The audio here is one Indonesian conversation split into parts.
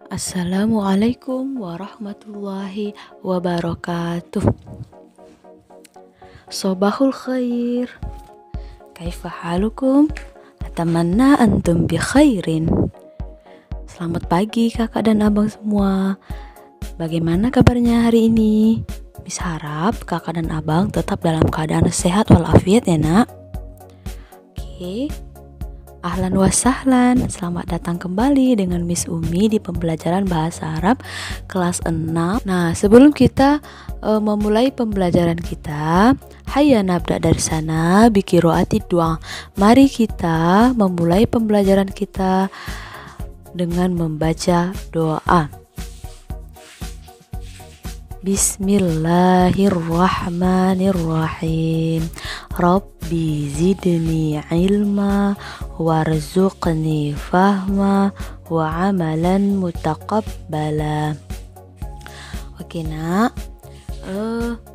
Assalamualaikum warahmatullahi wabarakatuh. Sobahul khair. Kaifa halukum? Atamanna antum bi khairin. Selamat pagi kakak dan abang semua. Bagaimana kabarnya hari ini? Mis harap kakak dan abang tetap dalam keadaan sehat walafiat ya nak. Oke. Ahlan wa sahlan, selamat datang kembali dengan Miss Umi di pembelajaran bahasa Arab kelas 6. Nah, sebelum kita memulai pembelajaran kita, hayya nabda dari sana biqiraati doa. Mari kita memulai pembelajaran kita dengan membaca doa. Bismillahirrahmanirrahim. Rabbi zidni ilma warzuqni fahma wa amalan mutaqabbala. Oke nak,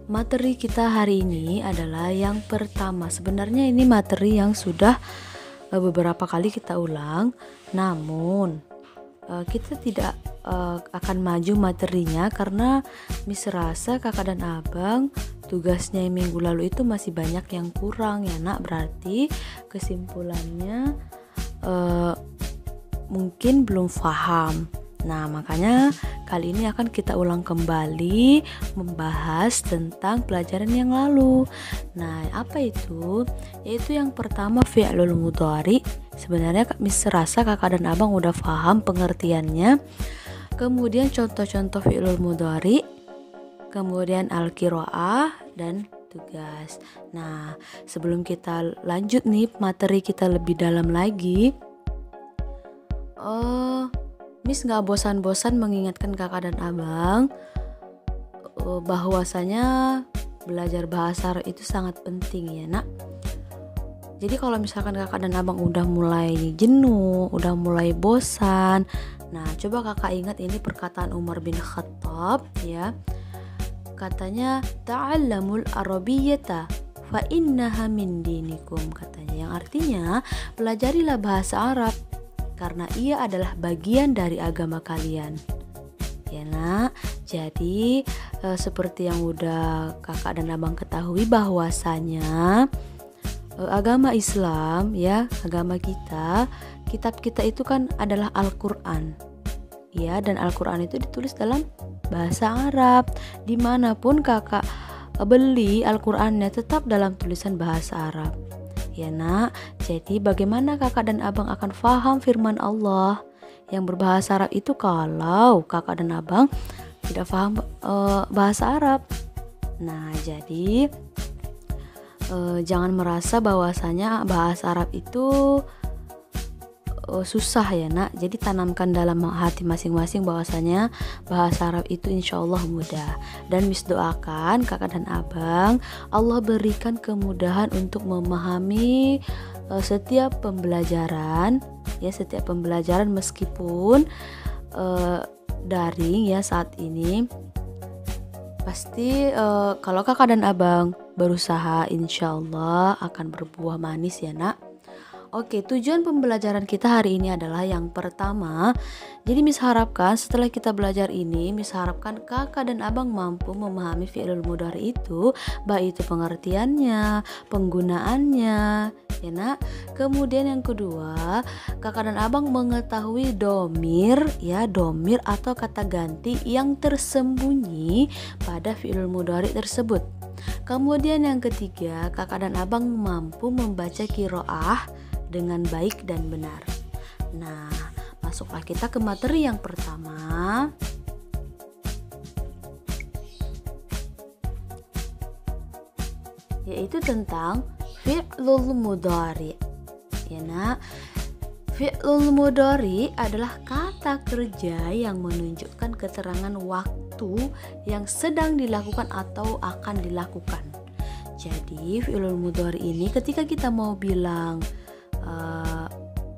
materi kita hari ini adalah yang pertama. Sebenarnya ini materi yang sudah beberapa kali kita ulang, namun kita tidak akan maju materinya karena Miss rasa kakak dan abang tugasnya yang minggu lalu itu masih banyak yang kurang ya nak. Berarti kesimpulannya mungkin belum paham. Nah, makanya kali ini akan kita ulang kembali membahas tentang pelajaran yang lalu. Nah, apa itu? Yaitu yang pertama fi'lul mudhari. Sebenarnya Miss rasa kakak dan abang udah paham pengertiannya. Kemudian contoh-contoh fi'lul mudhari, kemudian al-qiraah dan tugas. Nah, sebelum kita lanjut nih materi kita lebih dalam lagi, Miss gak bosan-bosan mengingatkan kakak dan abang bahwasanya belajar bahasa Arab itu sangat penting ya nak. Jadi kalau misalkan kakak dan abang udah mulai jenuh, udah mulai bosan, nah coba kakak ingat ini perkataan Umar bin Khattab ya. Katanya ta'allamul arabiyyata fa innaha min dinikum, katanya, yang artinya pelajarilah bahasa Arab karena ia adalah bagian dari agama kalian. Ya nak, jadi seperti yang udah kakak dan abang ketahui bahwasanya agama Islam ya, agama kita, kitab kita itu kan adalah Al-Quran ya, dan Al-Quran itu ditulis dalam bahasa Arab. Dimanapun kakak beli Al-Qurannya tetap dalam tulisan bahasa Arab ya nak. Jadi bagaimana kakak dan abang akan faham firman Allah yang berbahasa Arab itu kalau kakak dan abang tidak paham bahasa Arab? Nah, jadi jangan merasa bahwasanya bahasa Arab itu susah ya nak. Jadi tanamkan dalam hati masing-masing bahwasanya bahasa Arab itu insya Allah mudah. Dan Miss doakan kakak dan abang Allah berikan kemudahan untuk memahami setiap pembelajaran ya, setiap pembelajaran meskipun daring ya saat ini. Pasti kalau kakak dan abang berusaha insya Allah akan berbuah manis ya nak. Oke, tujuan pembelajaran kita hari ini adalah yang pertama. Jadi Miss harapkan setelah kita belajar ini, Miss harapkan kakak dan abang mampu memahami fi'lul mudhari itu, baik itu pengertiannya, penggunaannya, ya nak. Kemudian yang kedua, kakak dan abang mengetahui domir, ya, domir atau kata ganti yang tersembunyi pada fi'lul mudhari tersebut. Kemudian yang ketiga, kakak dan abang mampu membaca qiraah dengan baik dan benar. Nah, masuklah kita ke materi yang pertama. Yaitu tentang fi'lul mudhari. Ya nak, fi'lul mudhari adalah kata kerja yang menunjukkan keterangan waktu yang sedang dilakukan atau akan dilakukan. Jadi fi'lul mudhari ini ketika kita mau bilang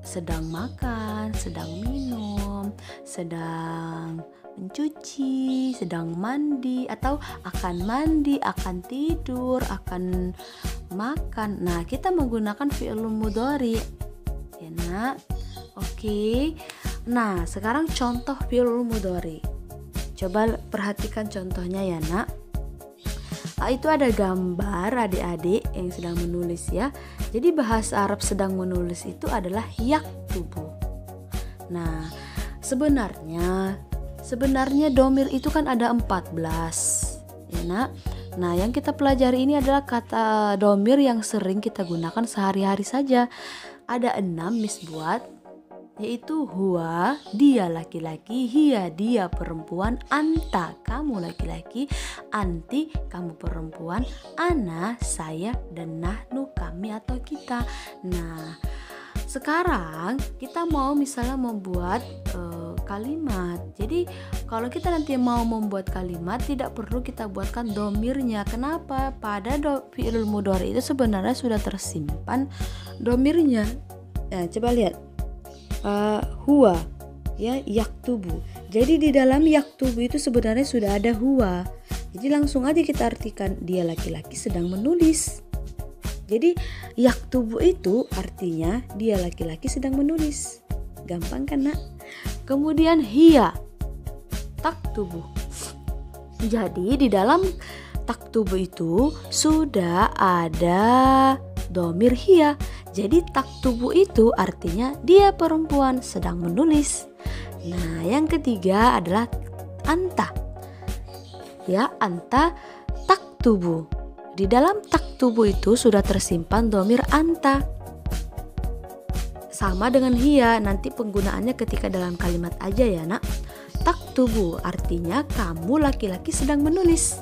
sedang makan, sedang minum, sedang mencuci, sedang mandi, atau akan mandi, akan tidur, akan makan. Nah, kita menggunakan fi'lul mudhari ya nak. Oke. Nah, sekarang contoh fi'il mudhari. Coba perhatikan contohnya ya nak. Itu ada gambar adik-adik yang sedang menulis ya. Jadi bahasa Arab sedang menulis itu adalah yaktubu. Nah, sebenarnya domir itu kan ada 14 ya nak. Nah, yang kita pelajari ini adalah kata domir yang sering kita gunakan sehari-hari saja. Ada 6 Miss buat, yaitu huwa, dia laki-laki, hiya, dia perempuan, anta, kamu laki-laki, anti, kamu perempuan, ana, saya, dan nahnu, kami atau kita. Nah, sekarang kita mau misalnya membuat kalimat. Jadi kalau kita nanti mau membuat kalimat, tidak perlu kita buatkan domirnya. Kenapa? Pada fi'il mudhari itu sebenarnya sudah tersimpan domirnya. Nah, coba lihat. Huwa ya, yaktubu. Jadi di dalam yaktubu itu sebenarnya sudah ada huwa. Jadi langsung aja kita artikan dia laki-laki sedang menulis. Jadi yaktubu itu artinya dia laki-laki sedang menulis. Gampang kan nak? Kemudian hiya, taktubu. Jadi di dalam taktubu itu sudah ada domir hiya. Jadi taktubu itu artinya dia perempuan sedang menulis. Nah, yang ketiga adalah anta. Ya, anta taktubu. Di dalam taktubu itu sudah tersimpan domir anta. Sama dengan hiya, nanti penggunaannya ketika dalam kalimat aja ya nak. Taktubu artinya kamu laki-laki sedang menulis.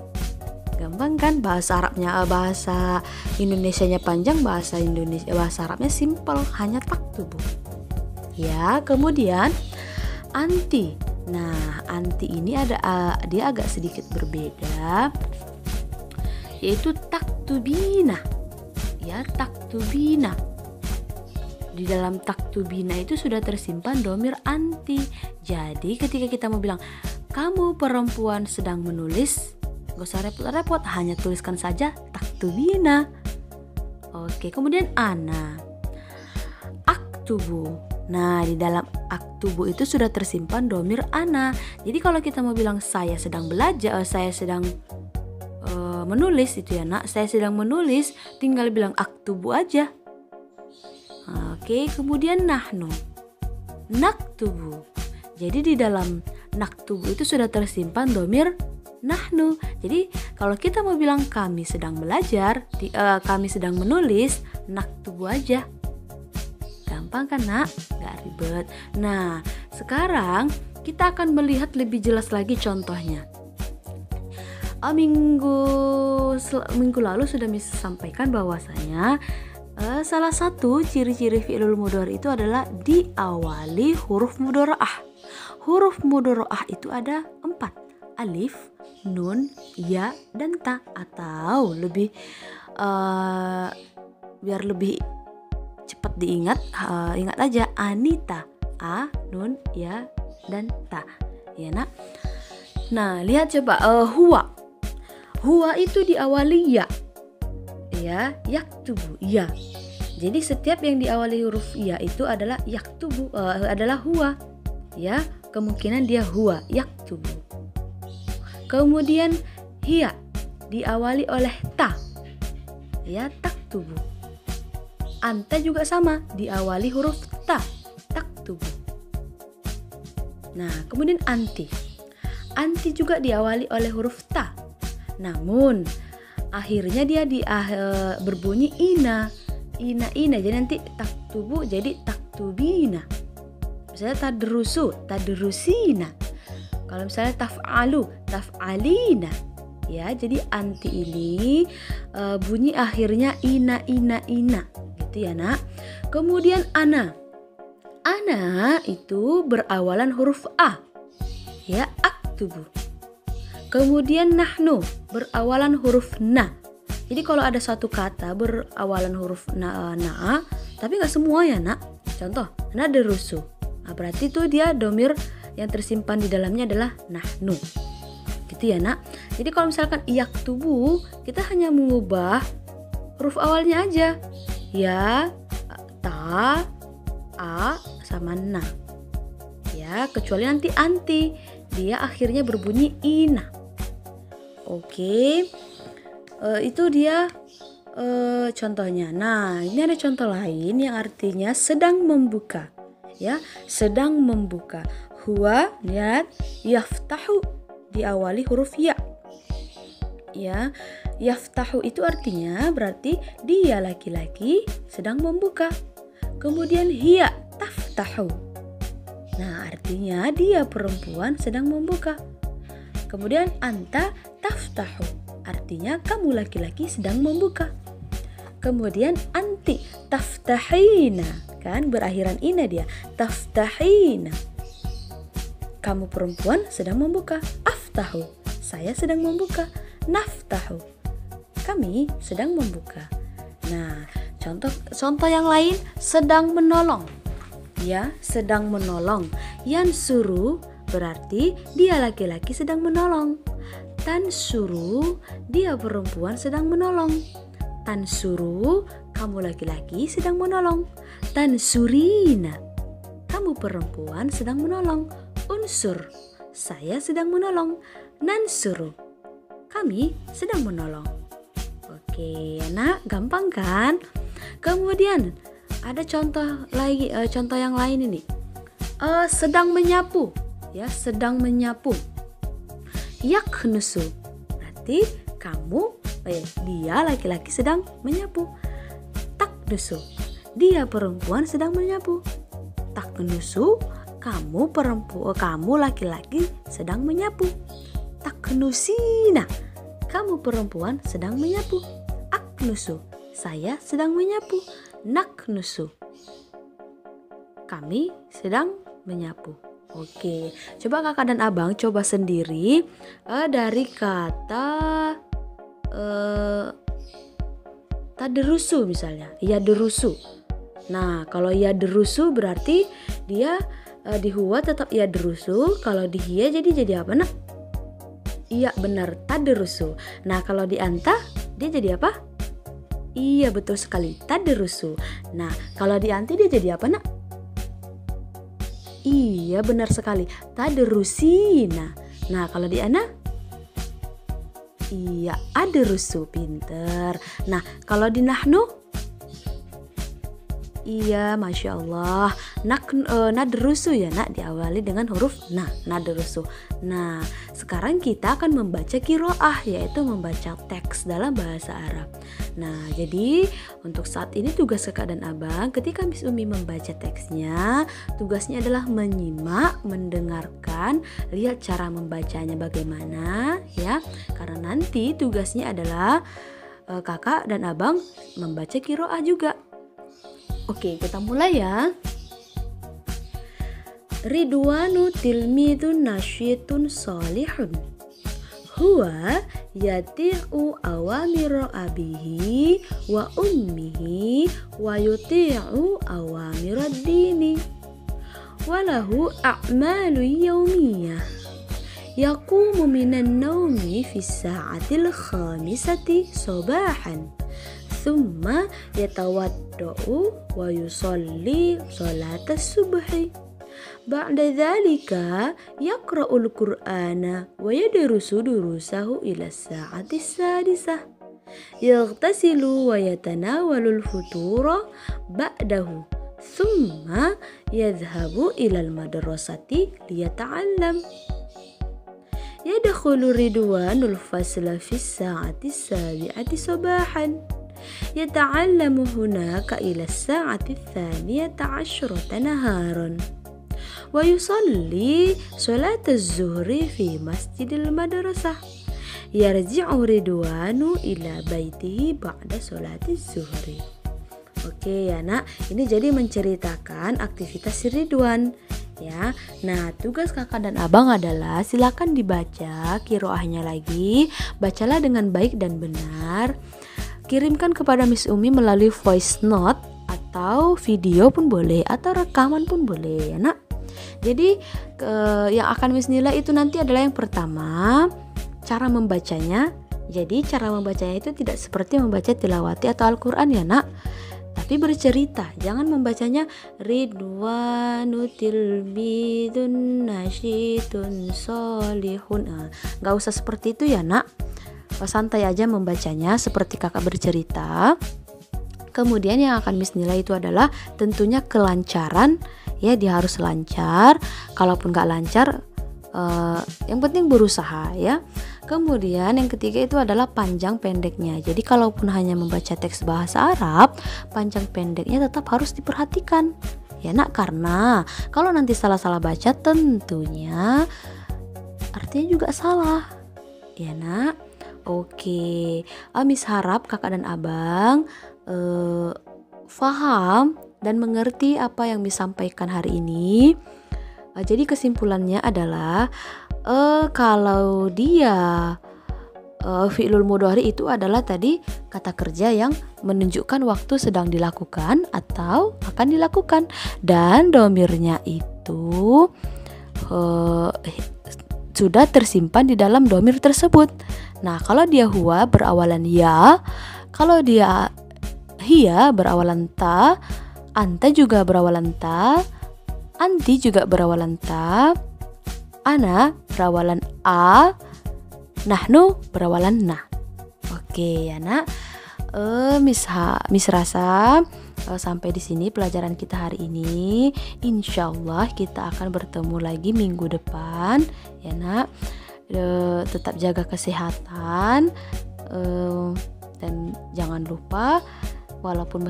Gampang kan? Bahasa Arabnya, bahasa Indonesianya panjang, bahasa Arabnya simpel, hanya taktubu. Ya, kemudian anti. Nah, anti ini dia agak sedikit berbeda, yaitu taktubina. Ya, taktubina. Di dalam taktubina itu sudah tersimpan domir anti. Jadi ketika kita mau bilang kamu perempuan sedang menulis, gak usah repot-repot, hanya tuliskan saja taktubina. Oke, kemudian ana, aktubu. Nah, di dalam aktubu itu sudah tersimpan domir ana. Jadi kalau kita mau bilang saya sedang belajar, saya sedang menulis itu ya nak, saya sedang menulis, tinggal bilang aktubu aja. Oke, kemudian nahnu, naktubu. Jadi di dalam naktubu itu sudah tersimpan domir nahnu. Jadi kalau kita mau bilang kami sedang belajar, kami sedang menulis, naktubu aja. Gampang kan nak? Gak ribet. Nah, sekarang kita akan melihat lebih jelas lagi contohnya. Minggu lalu sudah sampaikan bahwasanya salah satu ciri-ciri fi'il mudhari itu adalah diawali huruf mudharaah. Huruf mudharaah itu ada 4. Alif, nun, ya, dan ta. Atau lebih biar lebih cepat diingat, ingat aja Anita. A, nun, ya, dan ta. Ya nak. Nah, lihat coba huwa. Huwa itu diawali ya. Ya, yaktubu, ya. Jadi setiap yang diawali huruf ya itu adalah yaktubu, adalah huwa. Ya, kemungkinan dia huwa, yaktubu. Kemudian hiya diawali oleh ta. Ya, taktubu. Anta juga sama, diawali huruf ta, taktubu. Nah, kemudian anti. Anti juga diawali oleh huruf ta. Namun akhirnya dia berbunyi ina. Jadi nanti taktubu jadi taktubina. Misalnya tadrusina. Kalau misalnya taf'alina. Ya, jadi anti ini bunyi akhirnya ina gitu ya nak. Kemudian ana itu berawalan huruf a. Ya, aktubu. Kemudian nahnu berawalan huruf na. Jadi kalau ada satu kata berawalan huruf na, tapi nggak semua ya nak. Contoh, nadrusu. Nah, berarti itu dia domir yang tersimpan di dalamnya adalah nahnu. Gitu ya nak. Jadi kalau misalkan yaktubu, kita hanya mengubah huruf awalnya aja. Ya, ta, a, sama na. ya, kecuali nanti anti, dia akhirnya berbunyi ina. Oke, itu dia contohnya. Nah, ini ada contoh lain yang artinya sedang membuka, ya, sedang membuka. Huwa, lihat, yaftahu diawali huruf ya. Ya, yaftahu itu artinya berarti dia laki-laki sedang membuka. Kemudian hiya taftahu. Nah, artinya dia perempuan sedang membuka. Kemudian anta taftahu, artinya kamu laki-laki sedang membuka. Kemudian anti taftahina, kan berakhiran ina dia, taftahina. Kamu perempuan sedang membuka. Aftahu, saya sedang membuka. Naftahu, kami sedang membuka. Nah, contoh yang lain, sedang menolong. Ya, sedang menolong. Yansuru berarti dia laki-laki sedang menolong. Tansuru, dia perempuan sedang menolong. Tansuru, kamu laki-laki sedang menolong. Tansurina, kamu perempuan sedang menolong. Unsur, saya sedang menolong. Nansuru, kami sedang menolong. Oke, nak, gampang kan? Kemudian ada contoh lagi, contoh yang lain ini. Sedang menyapu, ya, sedang menyapu. Yaknusu, berarti kamu, dia laki-laki sedang menyapu. Taknusu, dia perempuan sedang menyapu. Taknusu, kamu laki-laki sedang menyapu. Taknusina, kamu perempuan sedang menyapu. Aknusu, saya sedang menyapu. Naknusu, kami sedang menyapu. Oke, coba kakak dan abang coba sendiri dari kata taderusu misalnya, ya derusu. Nah, kalau ya derusu berarti dia di huwa tetap ya derusu, kalau di hiya jadi apa, nak? Iya benar, taderusu. Nah, kalau di anta dia jadi apa? Iya betul sekali, taderusu. Nah, kalau di anti dia jadi apa, nak? Iya benar sekali, taderusina. Nah, kalau di ana? Iya, aderusu, pinter. Nah, kalau di nahnu? Iya, Masya Allah. Nadrusu ya, nak, diawali dengan huruf na, nadrusu. Nah, sekarang kita akan membaca qiraah, yaitu membaca teks dalam bahasa Arab. Nah, jadi untuk saat ini tugas kakak dan abang ketika Miss Umi membaca teksnya, tugasnya adalah menyimak, mendengarkan, lihat cara membacanya bagaimana, ya. Karena nanti tugasnya adalah kakak dan abang membaca qiraah juga. Oke, kita mulai ya. Ridwanu tilmidun nasyitun salihun. Huwa yati'u awamira abihi wa ummihi wa yuti'u awamira dini. Walahu a'malu yawmiyah. Yaqumu minan nawmi fi sa'atil khamisati sabahan. Thumma yatawadda'u wa yusalli salatas subhi. Ba'da dhalika yaqra'ul qur'ana wa yadrusu durusahu ila sa'ati sadisah. Yaghtasilu wa yatanawalul futura ba'dahu. Thumma yadhhabu ilal madrasati liyata'allam. Yadkhulu ridwanul fasla fi sa'ati sabi'ati sabahan. Yata'allamu hunaka ila sa'ati thaniyata asyrata naharan. Wa yusalli salataz zuhri fi masjidil madrasah. Yarji'u ridwanu ila baitihi ba'da salatiz zuhri. Oke ya, nak, ini jadi menceritakan aktivitas si Ridwan ya. Nah, tugas kakak dan abang adalah silakan dibaca qiraahnya lagi, bacalah dengan baik dan benar. Kirimkan kepada Miss Umi melalui voice note atau video pun boleh, atau rekaman pun boleh ya, nak. Jadi yang akan Miss nilai itu nanti adalah yang pertama, cara membacanya. Jadi cara membacanya itu tidak seperti membaca tilawati atau Al-Quran ya, nak. tapi bercerita. Jangan membacanya Ridwanutil bidun nasyitun solihun. Gak usah seperti itu ya nak. Santai aja membacanya seperti kakak bercerita. Kemudian yang akan Miss nilai itu adalah tentunya kelancaran. Ya, dia harus lancar. Kalaupun gak lancar, yang penting berusaha ya. Kemudian yang ketiga itu adalah panjang pendeknya. Jadi kalaupun hanya membaca teks bahasa Arab, panjang pendeknya tetap harus diperhatikan ya nak, karena kalau nanti salah-salah baca tentunya artinya juga salah ya nak. Oke, Miss harap kakak dan abang faham dan mengerti apa yang Miss sampaikan hari ini. Jadi kesimpulannya adalah kalau dia fi'lul mudhari itu adalah tadi kata kerja yang menunjukkan waktu sedang dilakukan atau akan dilakukan, dan domirnya itu sudah tersimpan di dalam domir tersebut. Nah, kalau dia huwa berawalan ya, kalau dia hiya berawalan ta, anta juga berawalan ta, anti juga berawalan ta, ana berawalan a, nahnu berawalan na. Oke ya nak. Miss rasa sampai di sini pelajaran kita hari ini. Insyaallah kita akan bertemu lagi minggu depan ya nak. Tetap jaga kesehatan dan jangan lupa walaupun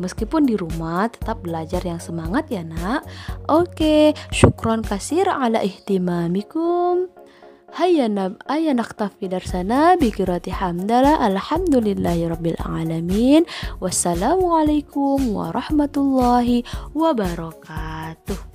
meskipun di rumah tetap belajar yang semangat ya nak. Oke, syukron kasir ala ihtimamikum. Hayya naktafi darsana bi qiraati hamdalah alhamdulillahirabbil alamin. Wassalamualaikum warahmatullahi wabarakatuh.